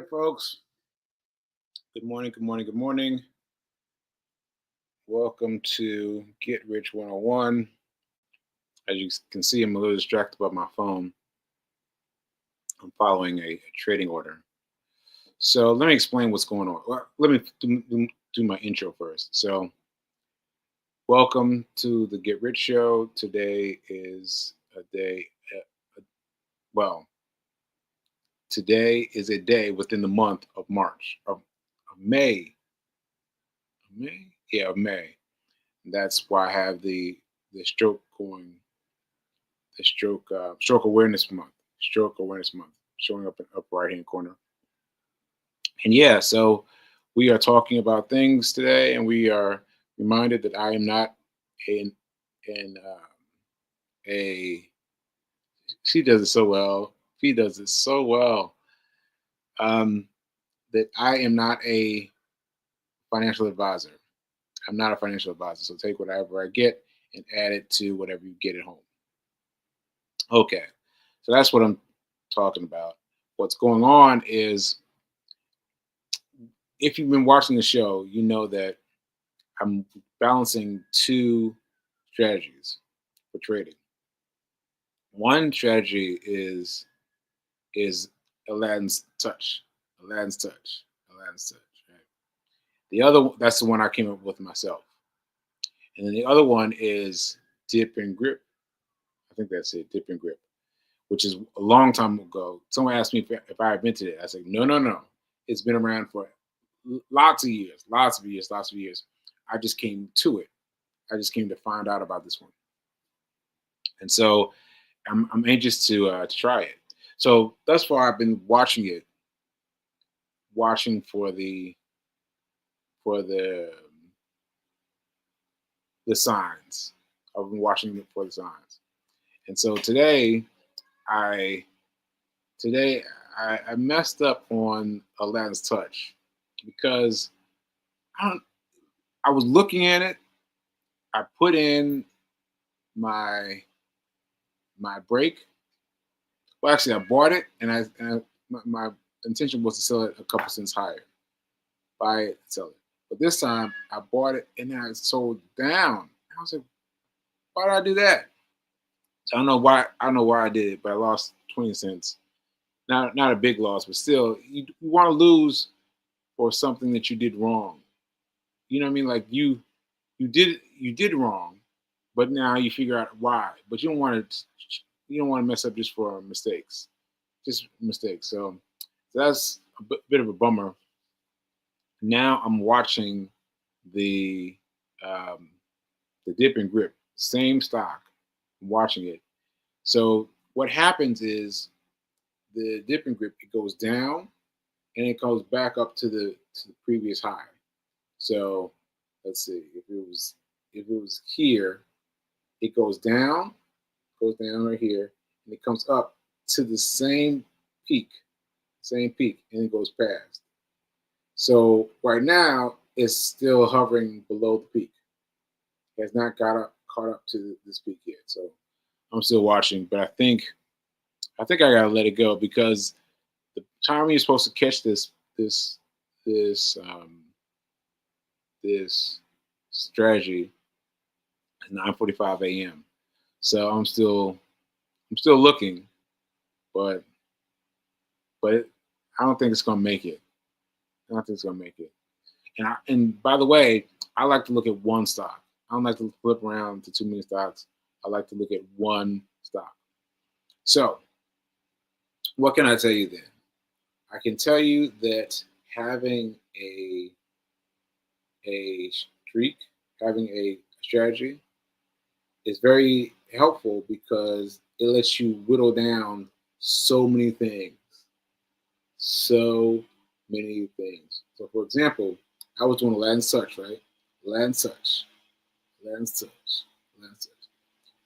right, folks. Good morning, good morning, good morning. Welcome to Get Rich 101. As you can see, I'm a little distracted by my phone. I'm following a trading order. So let me explain what's going on. Well, let me do my intro first. So, welcome to the Get Rich Show. Today is a day, well, today is a day within the month of March, of May. May? Yeah, of May. That's why I have the stroke going, the stroke awareness month, showing up in the upper right hand corner. And yeah, so we are talking about things today, and we are reminded that I am not in a. She does it so well. He does it so well. Um, that I am not a financial advisor. I'm not a financial advisor. So take whatever I get and add it to whatever you get at home. Okay. So that's what I'm talking about. What's going on is, if you've been watching the show, you know that I'm balancing two strategies for trading. One strategy is Aladdin's touch. Aladdin's touch. Aladdin's touch. Right? The other, that's the one I came up with myself. And then the other one is dip and grip. I think that's it, dip and grip, which is a long time ago. Someone asked me if I invented it. I said, no, no, no. It's been around for lots of years, lots of years, lots of years. I just came to it. I just came to find out about this one. And so I'm anxious to try it. So thus far, I've been watching it, watching for the signs. I've been watching it for the signs. And so I today I messed up on Aladdin's touch because I don't. I was looking at it. I put in my break. Well, actually, I bought it, my intention was to sell it a couple cents higher, buy it, sell it. But this time, I bought it and then I sold down. I was like, why did I do that? So I don't know why. I don't know why I did it, but I lost 20 cents. Not a big loss, but still, you want to lose for something that you did wrong. You know what I mean? Like you did wrong, but now you figure out why. But you don't want to mess up just for mistakes, just mistakes. So that's a bit of a bummer. Now I'm watching the um, the dip and grip, same stock. I'm watching it. So what happens is the dip and grip, it goes down and it goes back up to the previous high. So let's see, if it was here, it goes down right here, and it comes up to the peak, same peak, and it goes past. So right now it's still hovering below the peak. It has not caught up to this peak yet. So I'm still watching, but I think I gotta let it go because the time you're supposed to catch this this strategy is 9:45 a.m. So I'm still looking, but I don't think it's gonna make it. I don't think it's gonna make it. And by the way, I like to look at one stock. I don't like to flip around to too many stocks. I like to look at one stock. So what can I tell you then? I can tell you that having a streak, having a strategy is very helpful because it lets you whittle down so many things. So many things. So for example, I was doing Aladdin's touch, right? Aladdin's touch, Aladdin's touch, Aladdin's touch.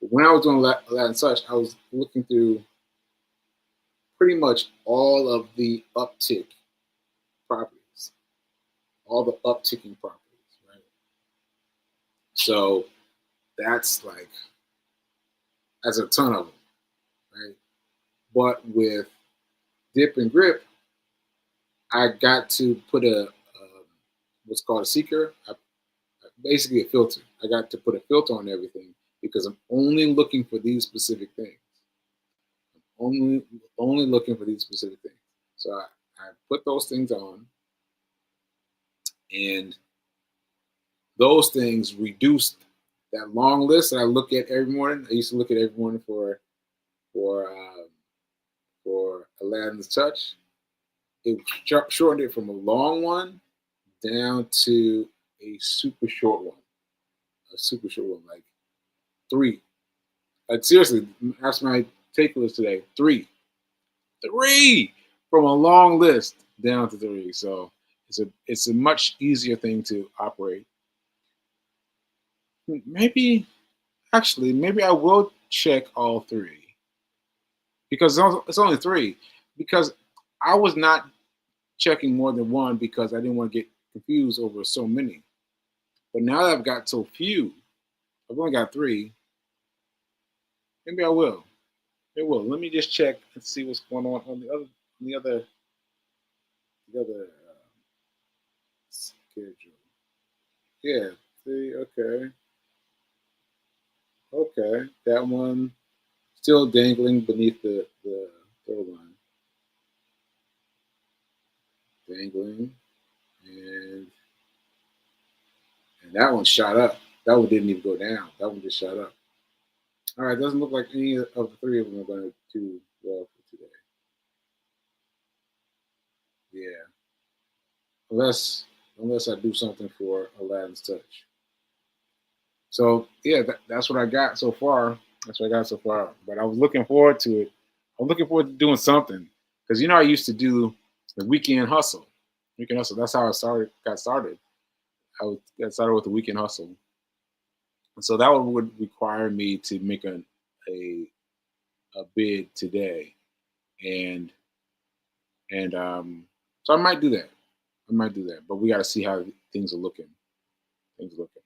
But when I was doing Aladdin's touch, I was looking through pretty much all of the uptick properties, all the upticking properties, right? So that's like, that's a ton of them, right? But with dip and grip, I got to put a what's called a seeker, basically a filter. I got to put a filter on everything because I'm only looking for these specific things. Only only looking for these specific things. So I put those things on, and those things reduced that long list that I look at every morning. I used to look at every morning for Aladdin's Touch. It shortened it from a long one down to a super short one. A super short one, like 3. Like seriously, that's my take list today. 3 from a long list down to 3. So it's a much easier thing to operate. Maybe I will check all 3 because it's only 3. Because I was not checking more than one because I didn't want to get confused over so many. But now that I've got so few, I've only got 3. Maybe I will. It will. Let me just check and see what's going on the other schedule. Yeah. See. Okay. Okay. That one still dangling beneath the third line. Dangling, and that one shot up. That one didn't even go down. That one just shot up. All right. Doesn't look like any of the 3 of them are going to do well for today. Yeah. Unless I do something for Aladdin's Touch. So yeah, that's what I got so far. That's what I got so far. But I was looking forward to it. I'm looking forward to doing something because I used to do the weekend hustle. Weekend hustle. That's how I got started. Got started with the weekend hustle, and so that would require me to make a a bid today, and so I might do that. I might do that, but we got to see how things are looking. Things are looking.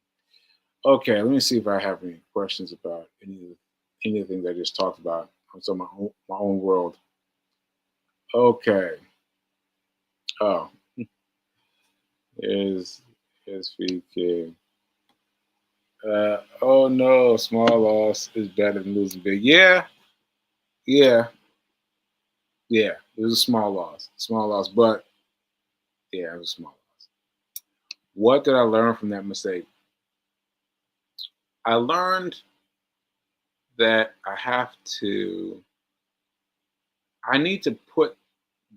Okay, let me see if I have any questions about any of the things I just talked about. So my own world. Okay. Oh, is VK. Oh no, small loss is better than losing big. Yeah, yeah, yeah. It was a small loss, but yeah, it was a small loss. What did I learn from that mistake? I learned that I need to put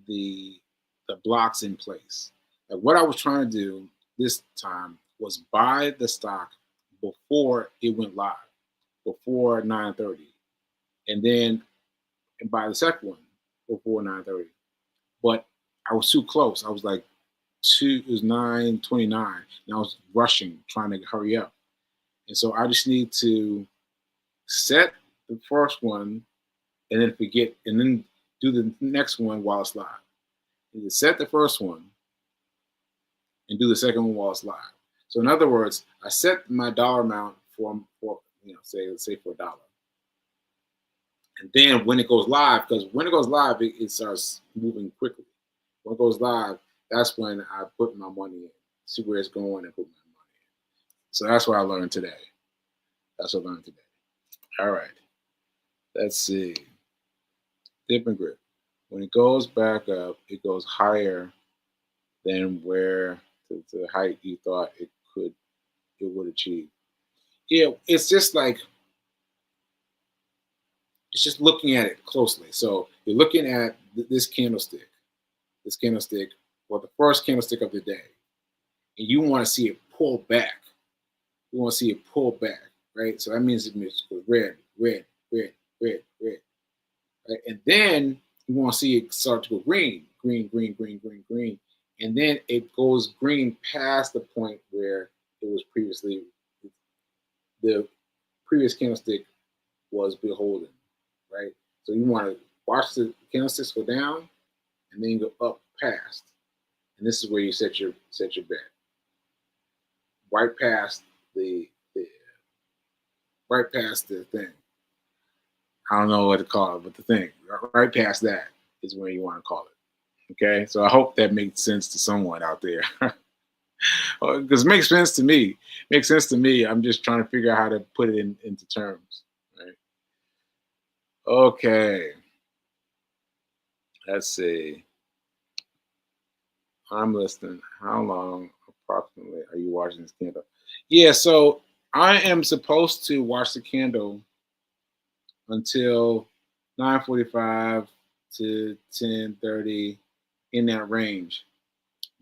the the blocks in place. Like what I was trying to do this time was buy the stock before it went live, before 9:30, and then buy the second one before 9:30. But I was too close. I was like it was 9:29, and I was rushing, trying to hurry up. And so I just need to set the first one and then forget, and then do the next one while it's live. You set the first one and do the second one while it's live. So in other words, I set my dollar amount for let's say for $1. And then when it goes live, because when it goes live, it starts moving quickly. When it goes live, that's when I put my money in, see where it's going, and put my money in. So that's what I learned today. That's what I learned today. All right. Let's see. Dip and grip. When it goes back up, it goes higher than where the height you thought it would achieve. Yeah, it's just like it's just looking at it closely. So you're looking at this candlestick, well, the first candlestick of the day, and you want to see it pull back. You want to see it pull back, right? So that means it goes red, red, red, red, red, right? And then you want to see it start to go green, green, green, green, green, green, and then it goes green past the point where it was previously the previous candlestick was beholden, right? So you want to watch the candlesticks go down and then go up past, and this is where you set your bet. Right past the right past the thing. I don't know what to call it, but the thing right past that is where you want to call it. Okay, so I hope that makes sense to someone out there. Because it makes sense to me. Makes sense to me. I'm just trying to figure out how to put it into terms. Right. Okay. Let's see. I'm listening. How long approximately are you watching this candle? Yeah, so I am supposed to watch the candle until 9:45 to 10:30 in that range.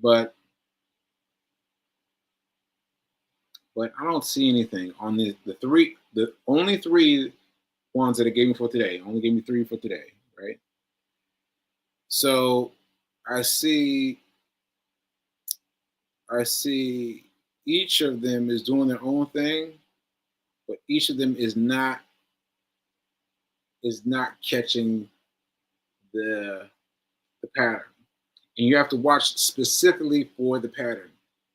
But I don't see anything on the only three ones that it gave me for today. Only gave me three for today, right? So I see I see each of them is doing their own thing, but each of them is not catching the the pattern. And you have to watch specifically for the pattern.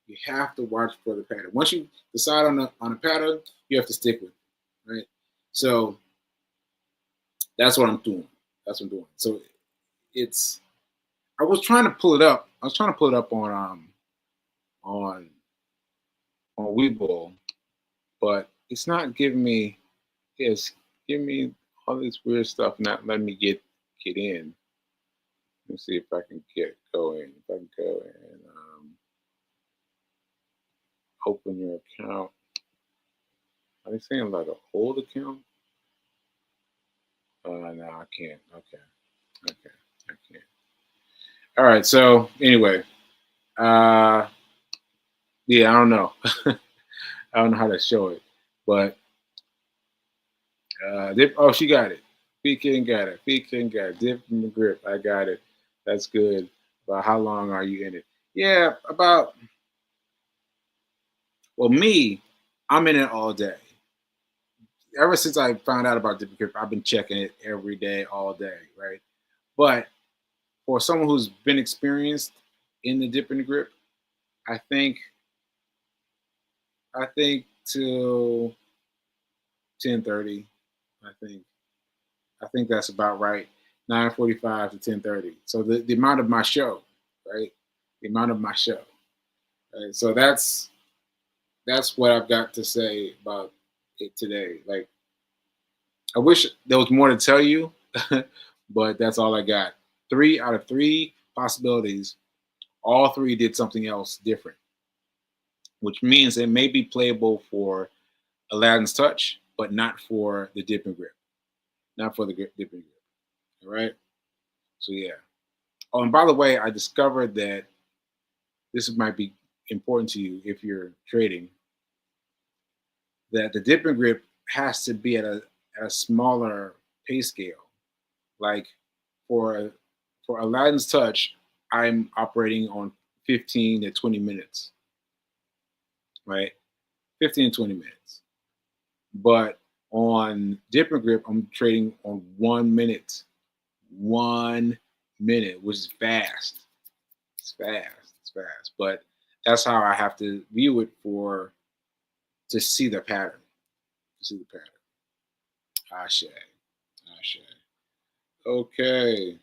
You have to watch for the pattern. Once you decide on a pattern, you have to stick with it, right? So that's what I'm doing. That's what I'm doing. So it's I was trying to pull it up. I was trying to pull it up on on Webull, but it's not giving me. It's giving me all this weird stuff, not letting me get in. Let me see if I can go in. If I can go and open your account. Are they saying like a old account? No, I can't. Okay, okay, I can't. All right. So anyway, uh, yeah, I don't know. I don't know how to show it, but oh, she got it. Pekin got it. Pekin got it. Dip in the grip. I got it. That's good. But how long are you in it? Yeah, about. Well, me, I'm in it all day. Ever since I found out about dip and grip, I've been checking it every day, all day, right? But for someone who's been experienced in the dip and the grip, I think till 10:30. I think that's about right. 9:45 to 10:30. So the amount of my show, right? The amount of my show. Right? So that's what I've got to say about it today. Like I wish there was more to tell you, but that's all I got. Three out of three possibilities, all three did something else different, which means it may be playable for Aladdin's Touch, but not for the dip and grip. Not for the dip and grip. All right. So yeah. Oh, and by the way, I discovered that this might be important to you if you're trading. That the dip and grip has to be at a smaller pay scale. Like for Aladdin's Touch, I'm operating on 15 to 20 minutes, right? 15 to 20 minutes. But on dip and grip, I'm trading on 1 minute. 1 minute, which is fast. It's fast. It's fast. But that's how I have to view it to see the pattern. To see the pattern. Ashe. Ashe. Okay.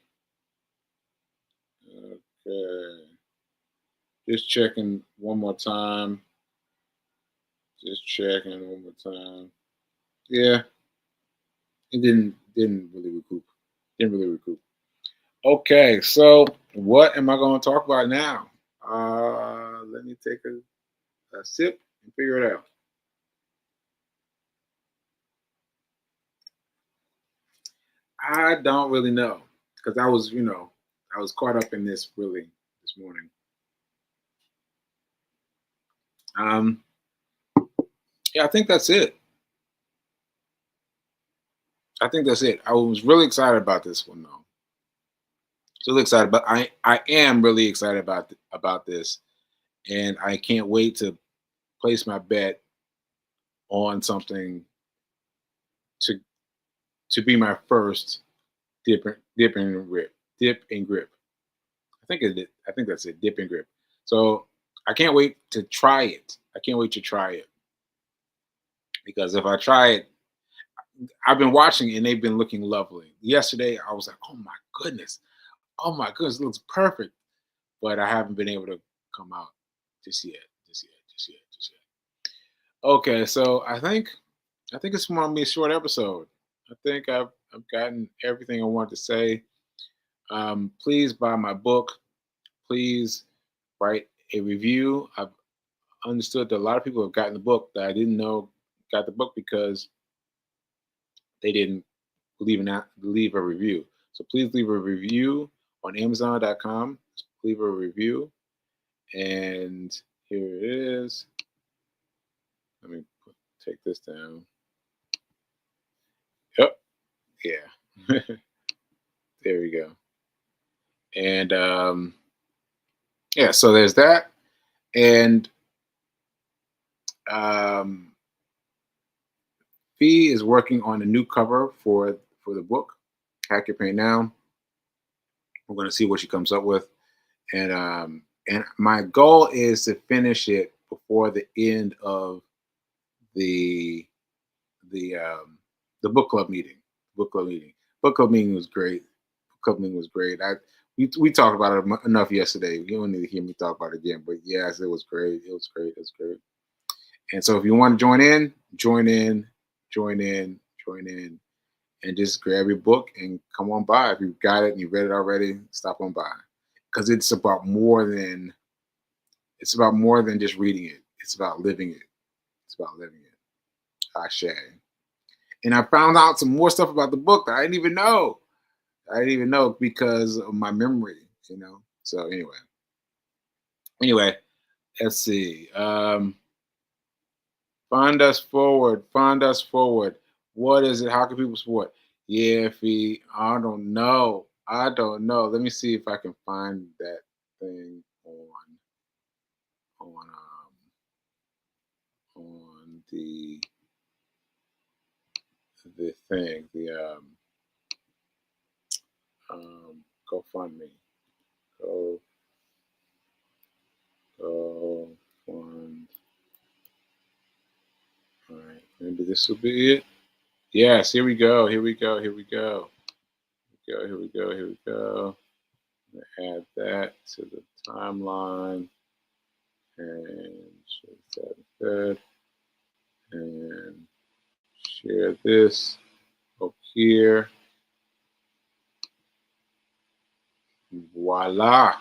Okay. Just checking one more time. Just checking one more time. Yeah. It didn't really recoup. Didn't really recoup. Okay, so what am I going to talk about now? Let me take a sip and figure it out. I don't really know because I was caught up in this really this morning. Um, yeah, I think that's it. I think that's it. I was really excited about this one though. Really excited, but I am really excited about this, and I can't wait to place my bet on something to be my first dip and grip. Dip and grip. I think that's it. Dip and grip. So I can't wait to try it. I can't wait to try it because if I try it, I've been watching and they've been looking lovely. Yesterday I was like, oh my goodness, oh my goodness, it looks perfect. But I haven't been able to come out just yet. Okay, so I think it's going to be a short episode. I think I've gotten everything I wanted to say. Please buy my book. Please write a review. I've understood that a lot of people have gotten the book that I didn't know got the book because they didn't leave a review. So please leave a review on Amazon.com. Leave a review, and here it is. Let me take this down. Yep. Yeah. There we go. And yeah, so there's that. And Fee is working on a new cover for the book, Hack Your Pain Now. We're going to see what she comes up with. And my goal is to finish it before the end of the book club meeting. Book club meeting was great. Book club meeting was great. We talked about it enough yesterday. You don't need to hear me talk about it again. But yes, it was great. It was great. It was great. And so if you want to join in, and just grab your book and come on by. If you've got it and you've read it already, stop on by. Because it's about more than just reading it. It's about living it. It's about living it. Ashe. And I found out some more stuff about the book that I didn't even know. Because of my memory, So anyway, let's see. Find us forward. What is it? How can people support? Yeah, Fee. I don't know. Let me see if I can find that thing on the thing, the GoFundMe. Go fund. All right, maybe this will be it. Yes, here we go. Add that to the timeline and share that and share this up here. Voila.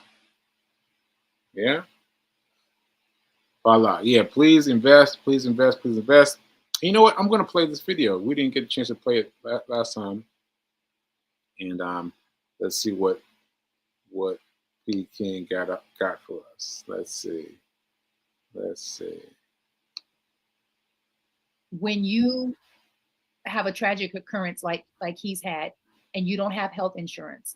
Yeah. Voila. Yeah, please invest. You know what? I'm going to play this video. We didn't get a chance to play it last time. And let's see what P. King got for us. Let's see. When you have a tragic occurrence like he's had, and you don't have health insurance,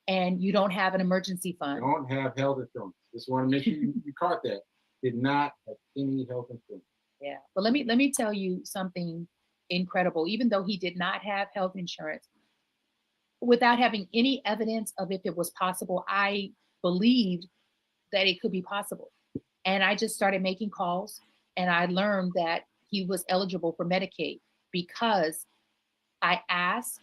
and you don't have an emergency fund. Don't have health insurance. Just want to make sure you caught that. Did not have any health insurance. Yeah, but let me tell you something incredible. Even though he did not have health insurance, without having any evidence of if it was possible, I believed that it could be possible. And I just started making calls, and I learned that he was eligible for Medicaid because I asked,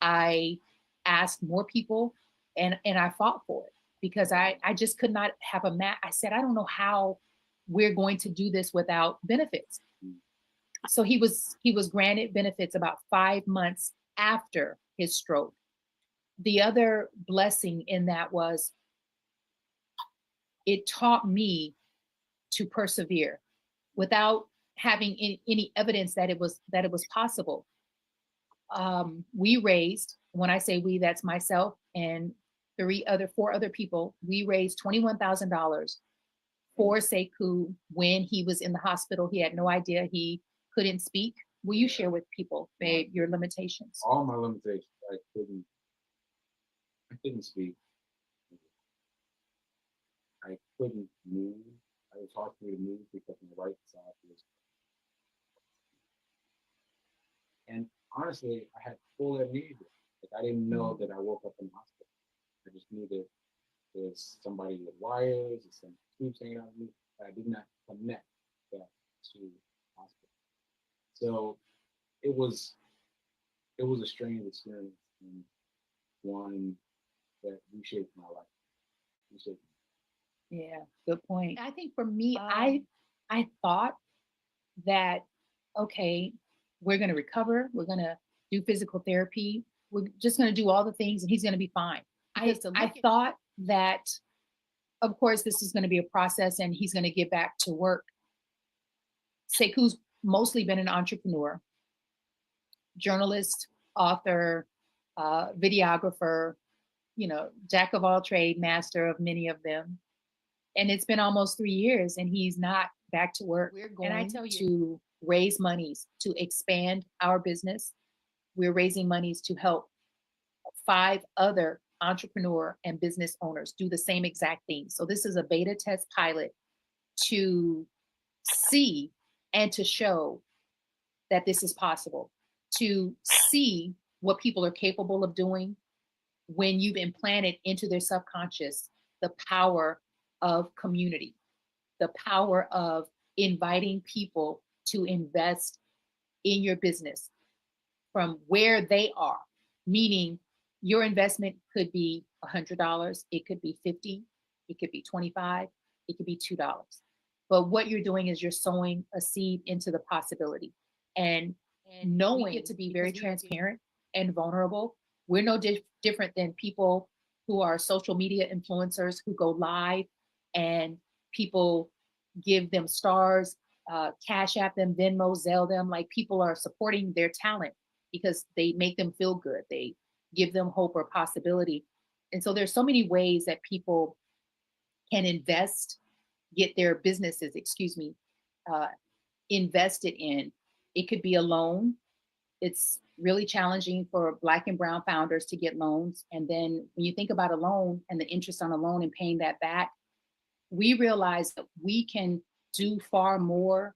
I asked more people, and I fought for it because I just could not have a match. I said, I don't know how we're going to do this without benefits. So he was granted benefits about 5 months after his stroke. The other blessing in that was it taught me to persevere without having any evidence that it was possible. We raised, when I say we, that's myself and four other people. We raised $21,000 for Sekou when he was in the hospital. He had no idea, he couldn't speak. Will you share with people, babe, your limitations? All my limitations. I couldn't speak. I couldn't move. It was hard for me to move because my right side was. And honestly, I had full amnesia. Like, I didn't know that I woke up in the hospital. I just knew that there's somebody with wires and some tubes hanging out of me. But I did not connect that to hospital. So it was a strange experience, and one that reshaped my life. Reshaped Yeah, good point. I think for me, I thought that, okay, we're going to recover, we're going to do physical therapy, we're just going to do all the things, and he's going to be fine. I thought that, of course, this is going to be a process, and he's going to get back to work. Sekou's mostly been an entrepreneur, journalist, author, videographer, jack of all trade, master of many of them. And it's been almost 3 years and he's not back to work. We're going to raise monies to expand our business. We're raising monies to help 5 other entrepreneur and business owners do the same exact thing. So this is a beta test pilot to see and to show that this is possible, to see what people are capable of doing when you've implanted into their subconscious the power of community, the power of inviting people to invest in your business from where they are. Meaning your investment could be $100, it could be 50, it could be 25, it could be $2. But what you're doing is you're sowing a seed into the possibility. And knowing it to be very transparent and vulnerable. We're no different than people who are social media influencers who go live and people give them stars, Cash App them, Venmo, Zelle them. Like, people are supporting their talent because they make them feel good. They give them hope or possibility. And so there's so many ways that people can invest, get their businesses, uh, invested in. It could be a loan. It's really challenging for Black and brown founders to get loans. And then when you think about a loan and the interest on a loan and paying that back, we realize that we can do far more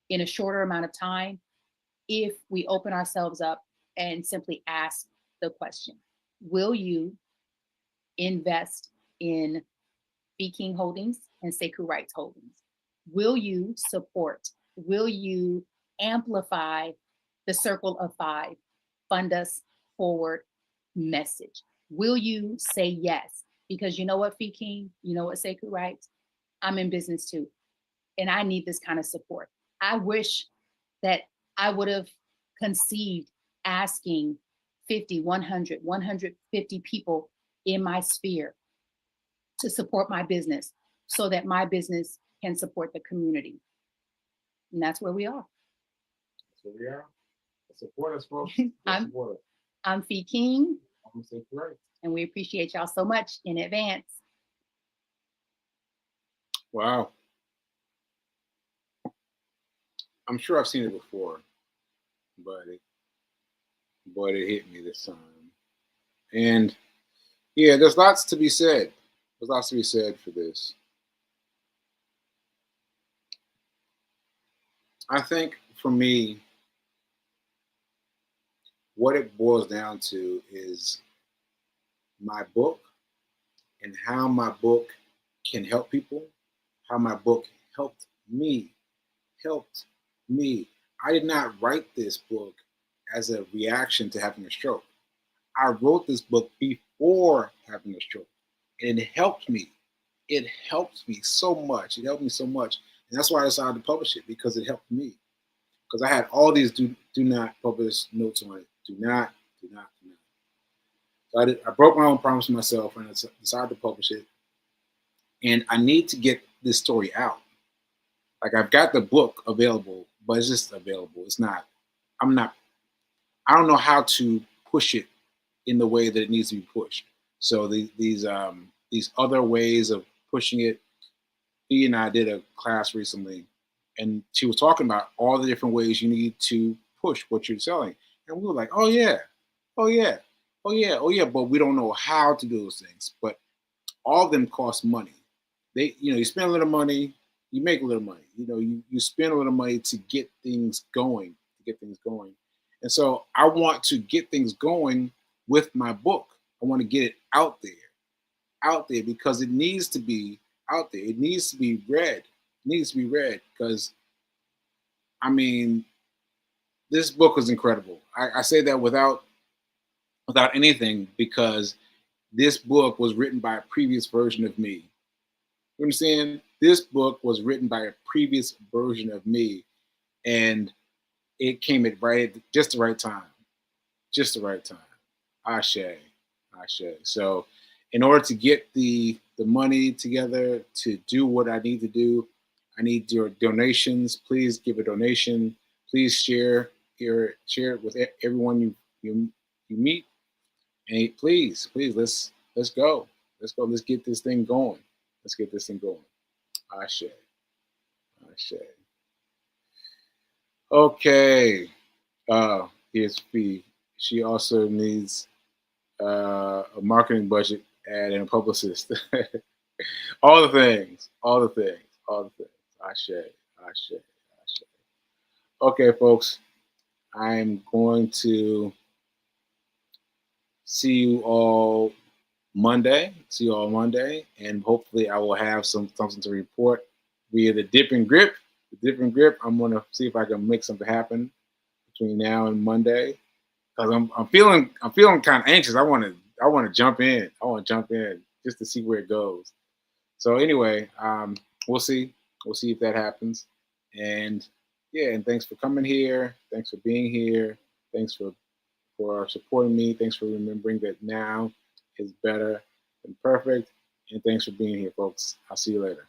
in a shorter amount of time if we open ourselves up and simply ask the question, will you invest in Fee King Holdings and Sekou Rights Holdings? Will you support? Will you amplify the Circle of Five, Fund Us Forward message? Will you say yes? Because you know what, Fee King, you know what, Sekou Rights, I'm in business too, and I need this kind of support. I wish that I would have conceived asking 50, 100, 150 people in my sphere to support my business so that my business can support the community. And that's where we are. That's where we are. Support us, folks. I'm Fee King. I'm Sekou Rights. And we appreciate y'all so much in advance. Wow. I'm sure I've seen it before, but it hit me this time. And yeah, there's lots to be said. There's lots to be said for this. I think for me, what it boils down to is my book and how my book can help people, how my book helped me. I did not write this book as a reaction to having a stroke. I wrote this book before having a stroke, and it helped me. It helped me so much. It helped me so much. And that's why I decided to publish it, because it helped me. Because I had all these do not publish notes on it. Do not. So I broke my own promise to myself and I decided to publish it. And I need to get this story out. Like, I've got the book available, but it's just available. It's not, I don't know how to push it in the way that it needs to be pushed. So these other ways of pushing it, Fee and I did a class recently, and she was talking about all the different ways you need to push what you're selling. And we were like, oh yeah, but we don't know how to do those things. But all of them cost money. You spend a little money, you make a little money. You spend a little money to get things going, And so I want to get things going with my book. I want to get it out there because it needs to be out there. It needs to be read. Because, this book is incredible. I say that without anything, because this book was written by a previous version of me. You understand? This book was written by a previous version of me, and it came at just the right time. Just the right time. Ashe. Ashe. So in order to get the money together to do what I need to do, I need your donations. Please give a donation. Please share it with everyone you meet. And please, let's go. Let's go. Let's get this thing going. Let's get this thing going. Ashe. Ashe. Okay. Here's Fee. She also needs a marketing budget and a publicist. All the things. Ashe. Ashe. Ashe. Okay, folks. I'm going to see you all Monday, and hopefully I will have something to report via the dip and grip. The dip and grip, I'm gonna see if I can make something happen between now and Monday, because I'm feeling kind of anxious. I want to jump in. I want to jump in just to see where it goes. So anyway, we'll see if that happens. And yeah, and thanks for coming here. Thanks for being here. Thanks for supporting me. Thanks for remembering that now is better than perfect. And thanks for being here, folks. I'll see you later.